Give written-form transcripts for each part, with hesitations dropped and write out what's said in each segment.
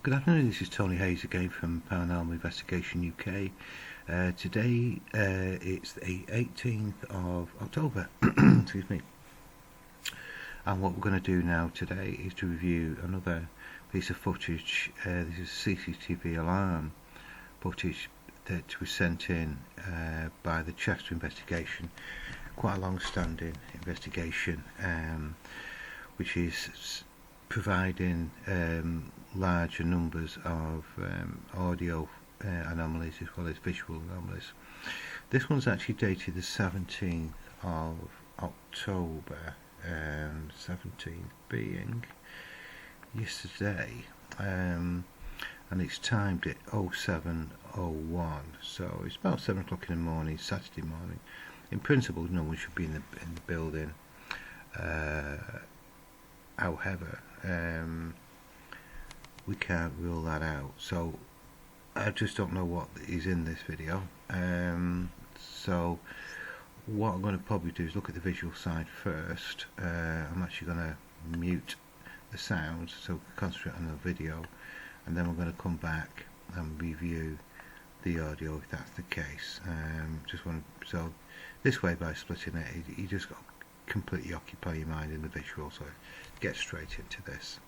Good afternoon, this is Tony Hayes again from Paranormal Investigation UK. Today it's the 18th of October, excuse me. And what we're going to do now today is to review another piece of footage. This is CCTV alarm footage that was sent in by the Cheshire Investigation, quite a long-standing investigation, which is providing larger numbers of audio anomalies as well as visual anomalies. This one's actually dated the 17th of October, 17th being yesterday, and it's timed at 07:01, so it's about 7 o'clock in the morning, Saturday morning. In principle, no one should be in the building. However, we can't rule that out, so I just don't know what is in this video. So what I'm going to probably do is look at the visual side first. I'm actually going to mute the sound so we can concentrate on the video, and then we're going to come back and review the audio if that's the case. So this way, by splitting it, you just got to completely occupy your mind in the visual, so get straight into this.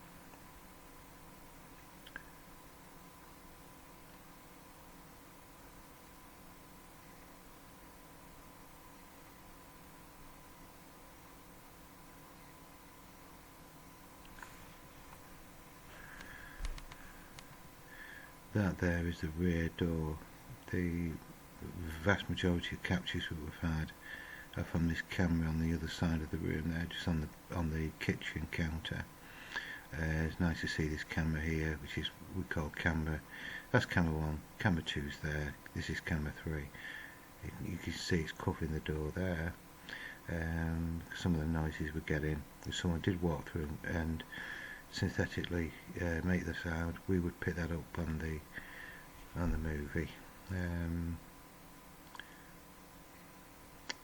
That there is the rear door. The vast majority of captures that we've had are from this camera on the other side of the room there, just on the kitchen counter. It's nice to see this camera here, which is we call camera. That's camera 1. Camera 2's there. This is camera 3. You can see it's covering the door there. Some of the noises we're getting, if someone did walk through and synthetically make the sound, we would pick that up on the movie.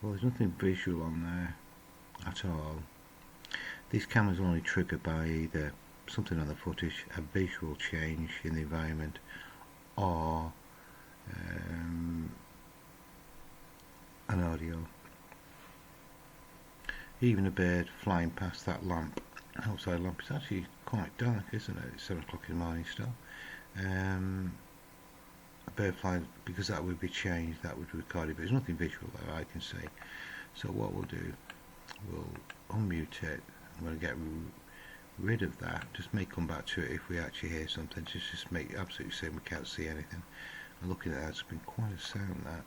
Well, there's nothing visual on there at all. These cameras are only triggered by either something on the footage, a visual change in the environment, or an audio. Even a bird flying past that lamp, outside lamp, is actually quite dark, isn't it? It's 7 o'clock in the morning still. A bird flying, because that would be changed, that would be recorded, but there's nothing visual that I can see. So what we'll do, we'll unmute it. I'm going to get rid of that. Just may come back to it if we actually hear something. Just make absolutely certain we can't see anything. And looking at that, it's been quite a sound, that.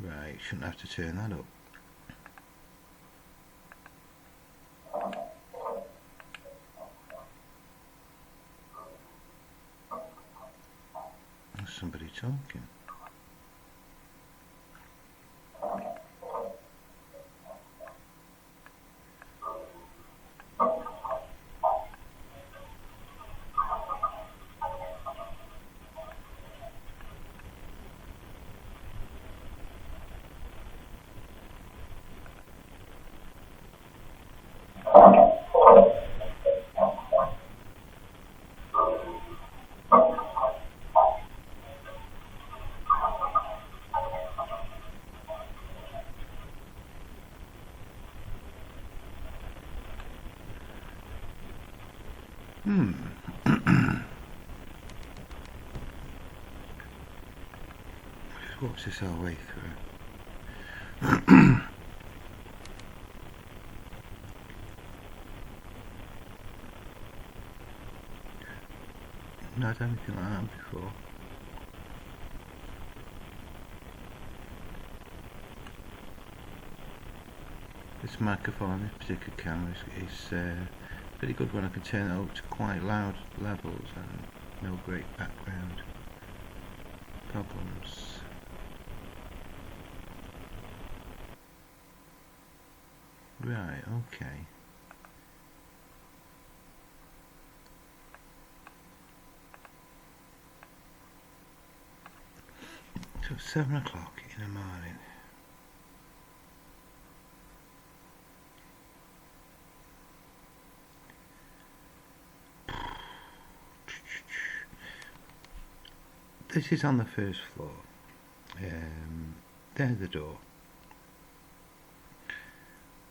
Right, shouldn't have to turn that up. There's somebody talking. Just watch this our way through. Not had anything like that before. This microphone, this particular camera is pretty good when I can turn it up to quite loud levels and no great background problems. Right, okay. So 7 o'clock in the morning. This is on the first floor. There's the door.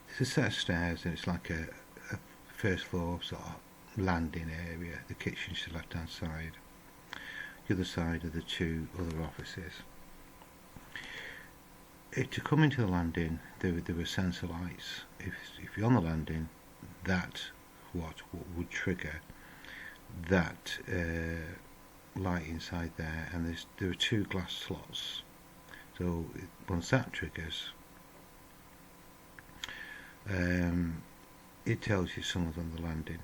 There's a set of stairs, and it's like a first floor sort of landing area. The kitchen's to the left hand side. The other side are the two other offices. To come into the landing, there were sensor lights. If you're on the landing, that's what would trigger that light inside there. And there are two glass slots. So once that triggers, it tells you someone's on the landing.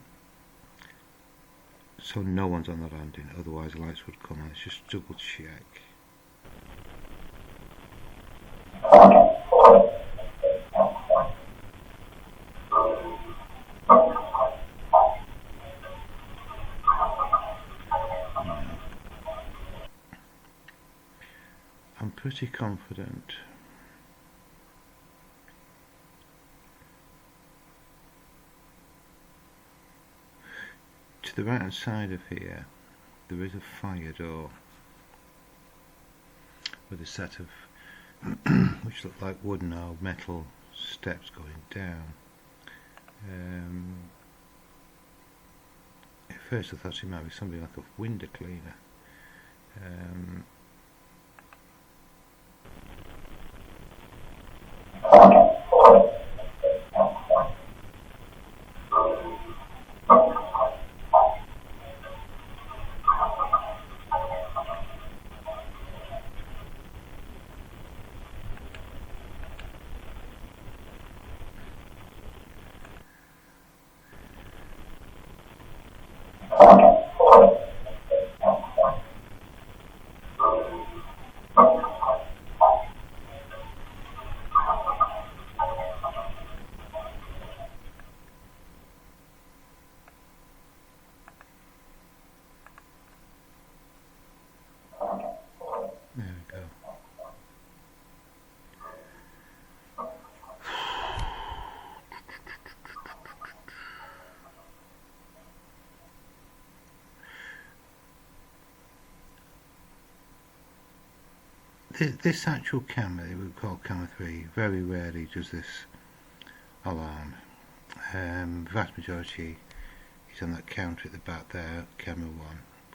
So no one's on the landing, otherwise the lights would come on. Let's just double check. I'm pretty confident. To the right hand side of here, there is a fire door with a set of which look like wooden or metal steps going down. At first I thought it might be something like a window cleaner. There we go. This actual camera, we would call camera 3, very rarely does this alarm. Vast majority is on that counter at the back there, camera 1.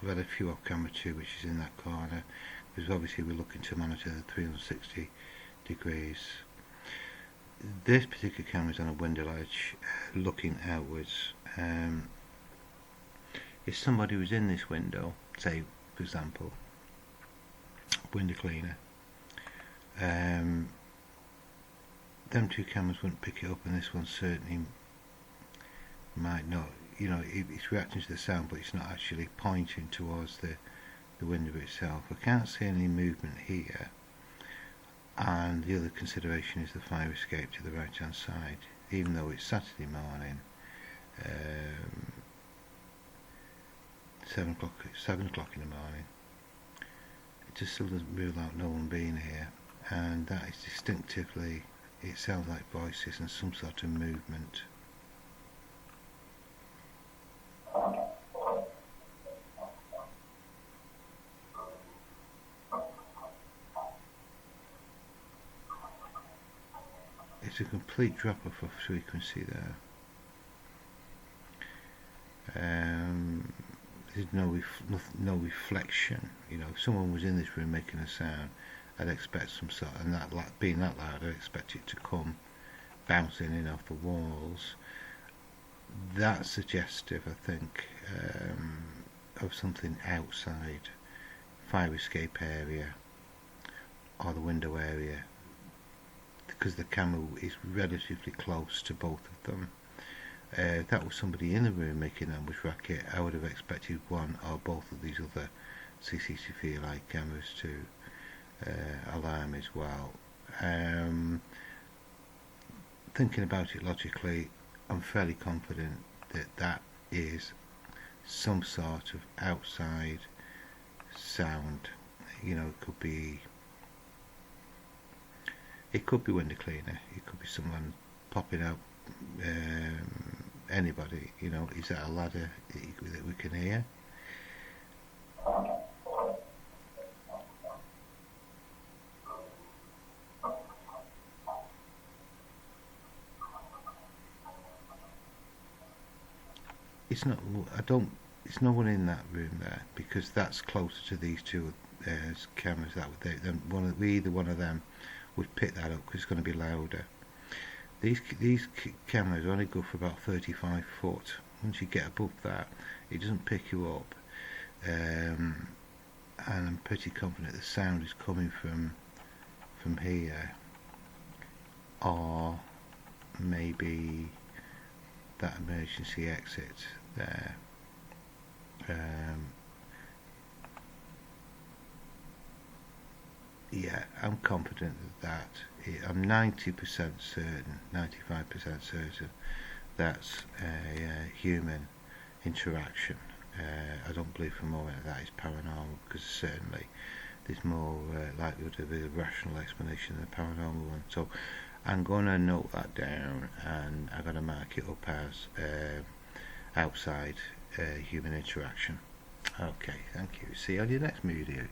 We've had a few off camera 2, which is in that corner, because obviously we're looking to monitor the 360 degrees. This particular camera is on a window ledge, looking outwards. If somebody was in this window, say for example, window cleaner, them two cameras wouldn't pick it up, and this one certainly might not. You know, it's reacting to the sound, but it's not actually pointing towards the window itself. I can't see any movement here, and the other consideration is the fire escape to the right hand side. Even though it's Saturday morning, 7 o'clock in the morning, it just still doesn't rule out no one being here, and that is distinctively, it sounds like voices and some sort of movement. It's a complete drop off of frequency there. There's no reflection. You know, if someone was in this room making a sound, I'd expect some sort, and that being that loud, I'd expect it to come bouncing in off the walls. That's suggestive, I think, of something outside, fire escape area or the window area, because the camera is relatively close to both of them. If that was somebody in the room making an ambush racket, I would have expected one or both of these other CCTV like cameras to alarm as well. Thinking about it logically, I'm fairly confident that that is some sort of outside sound. You know, it could be window cleaner, it could be someone popping out, anybody. You know, is that a ladder that we can hear? it's not. I don't. It's no one in that room there, because that's closer to these two cameras. That would either one of them would pick that up because it's going to be louder. These cameras only go for about 35 foot. Once you get above that, it doesn't pick you up. And I'm pretty confident the sound is coming from here, or maybe that emergency exit there. Yeah, I'm confident that I'm 90% certain, 95% certain that's a human interaction. I don't believe for a moment that is paranormal, because certainly there's more likelihood of a rational explanation than a paranormal one. So I'm going to note that down, and I'm going to mark it up as outside human interaction. Okay, thank you. See you on your next video.